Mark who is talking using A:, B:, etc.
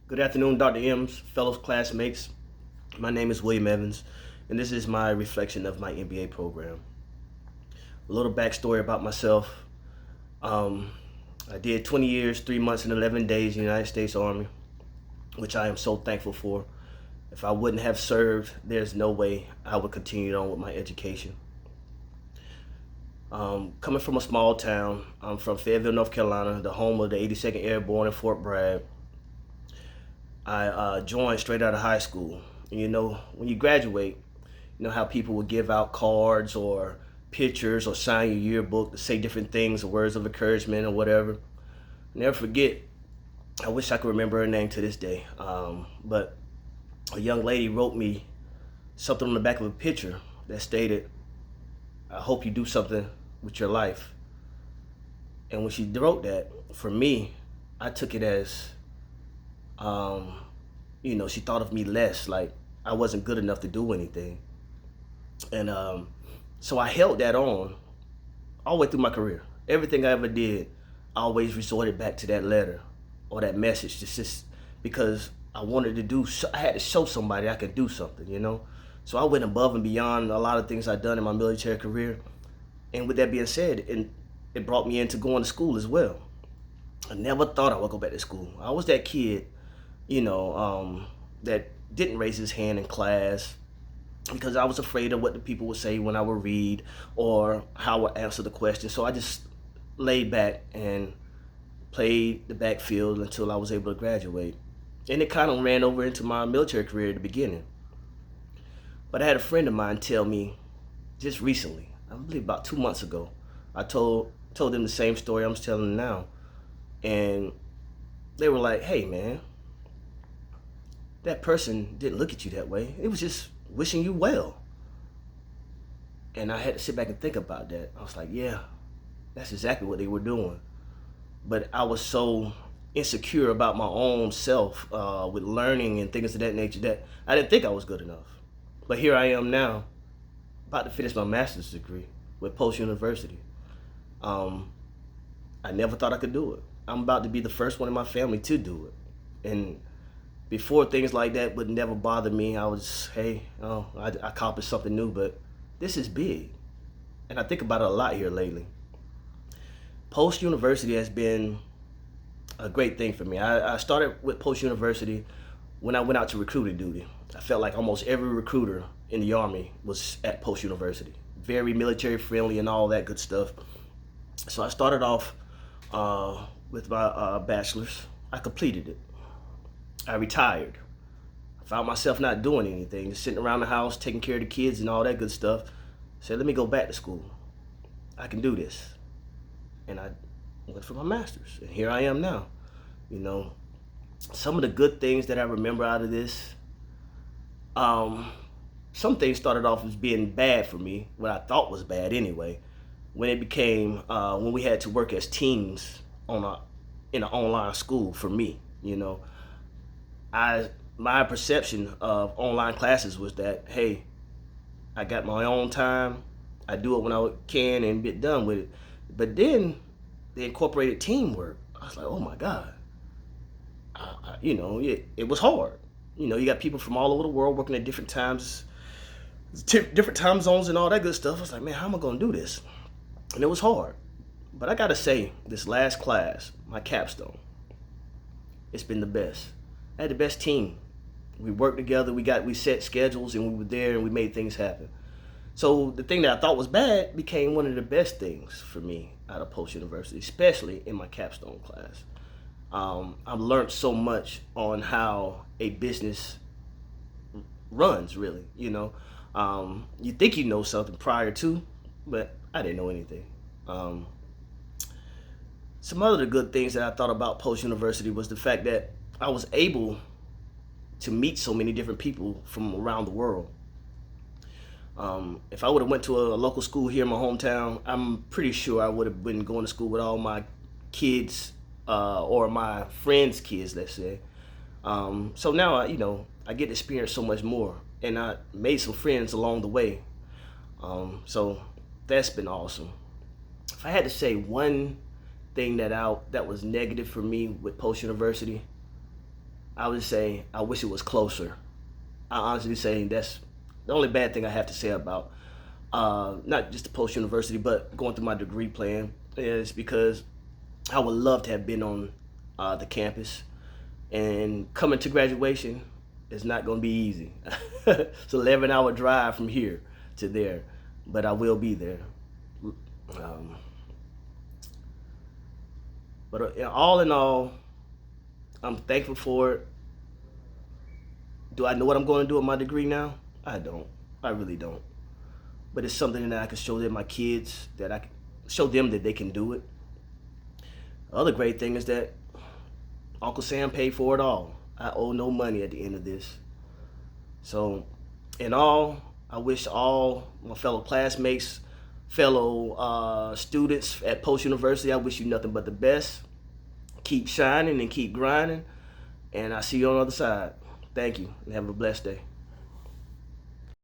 A: Good afternoon, Dr. M's, fellow classmates. My name is William Evans, and this is my reflection of my MBA program. A little backstory about myself. Um, I did 20 years, 3 months, and 11 days in the United States Army, which I am so thankful for. If I wouldn't have served, there's no way I would continue on with my education. Coming from a small town, I'm from Fayetteville, North Carolina, the home of the 82nd Airborne in Fort Bragg. I joined straight out of high school. And when you graduate, you know how people will give out cards or pictures or sign your yearbook to say different things or words of encouragement or whatever. Never forget, I wish I could remember her name to this day. But a young lady wrote me something on the back of a picture that stated, "I hope you do something with your life." And when she wrote that, for me, I took it as, she thought of me less, like I wasn't good enough to do anything. And so I held that on all the way through my career. Everything I ever did, I always resorted back to that letter or that message, just because I wanted to do. I had to show somebody I could do something. So I went above and beyond a lot of things I'd done in my military career. And with that being said, it brought me into going to school as well. I never thought I would go back to school. I was that kid, that didn't raise his hand in class because I was afraid of what the people would say when I would read or how I would answer the question. So I just laid back and played the backfield until I was able to graduate. And it kind of ran over into my military career at the beginning. But I had a friend of mine tell me just recently, I believe about 2 months ago, I told them the same story I'm telling them now. And they were like, "Hey man, that person didn't look at you that way. It was just wishing you well." And I had to sit back and think about that. I was like, yeah, that's exactly what they were doing. But I was so insecure about my own self with learning and things of that nature that I didn't think I was good enough. But here I am now, about to finish my master's degree with Post University. I never thought I could do it. I'm about to be the first one in my family to do it. And before, things like that would never bother me. I was, hey, I accomplished something new, but this is big. And I think about it a lot here lately. Post University has been a great thing for me. I started with Post University when I went out to recruiting duty. I felt like almost every recruiter in the Army was at Post University. Very military friendly and all that good stuff. So I started off with my bachelor's. I completed it. I retired. I found myself not doing anything, just sitting around the house, taking care of the kids and all that good stuff. Said, let me go back to school. I can do this. And I went for my master's. And here I am now. Some of the good things that I remember out of this, some things started off as being bad for me, what I thought was bad anyway, when it became, when we had to work as teams in an online school for me. My perception of online classes was that, hey, I got my own time, I do it when I can and get done with it. But then they incorporated teamwork. I was like, oh my God. It was hard. You got people from all over the world working at different times, different time zones and all that good stuff. I was like, man, how am I gonna do this? And it was hard. But I gotta say, this last class, my capstone, it's been the best. I had the best team. We worked together, we set schedules, and we were there and we made things happen. So the thing that I thought was bad became one of the best things for me out of Post University, especially in my capstone class. I've learned so much on how a business runs, really. You think you know something prior to, but I didn't know anything. Some other good things that I thought about Post University was the fact that I was able to meet so many different people from around the world. If I would have went to a local school here in my hometown, I'm pretty sure I would have been going to school with all my kids or my friends' kids, let's say. So now I get to experience so much more, and I made some friends along the way. So that's been awesome. If I had to say one thing that was negative for me with Post University, I would say I wish it was closer. I honestly say that's the only bad thing I have to say about not just the post university, but going through my degree plan is because I would love to have been on the campus, and coming to graduation is not going to be easy. It's an 11-hour drive from here to there, but I will be there. Um, but all in all, I'm thankful for it. Do I know what I'm going to do with my degree now? I don't. I really don't. But it's something that I can show them, my kids, that I can show them that they can do it. The other great thing is that Uncle Sam paid for it all. I owe no money at the end of this. So, in all, I wish all my fellow classmates, fellow students at Post University, I wish you nothing but the best. Keep shining and keep grinding. And I'll see you on the other side. Thank you, and have a blessed day.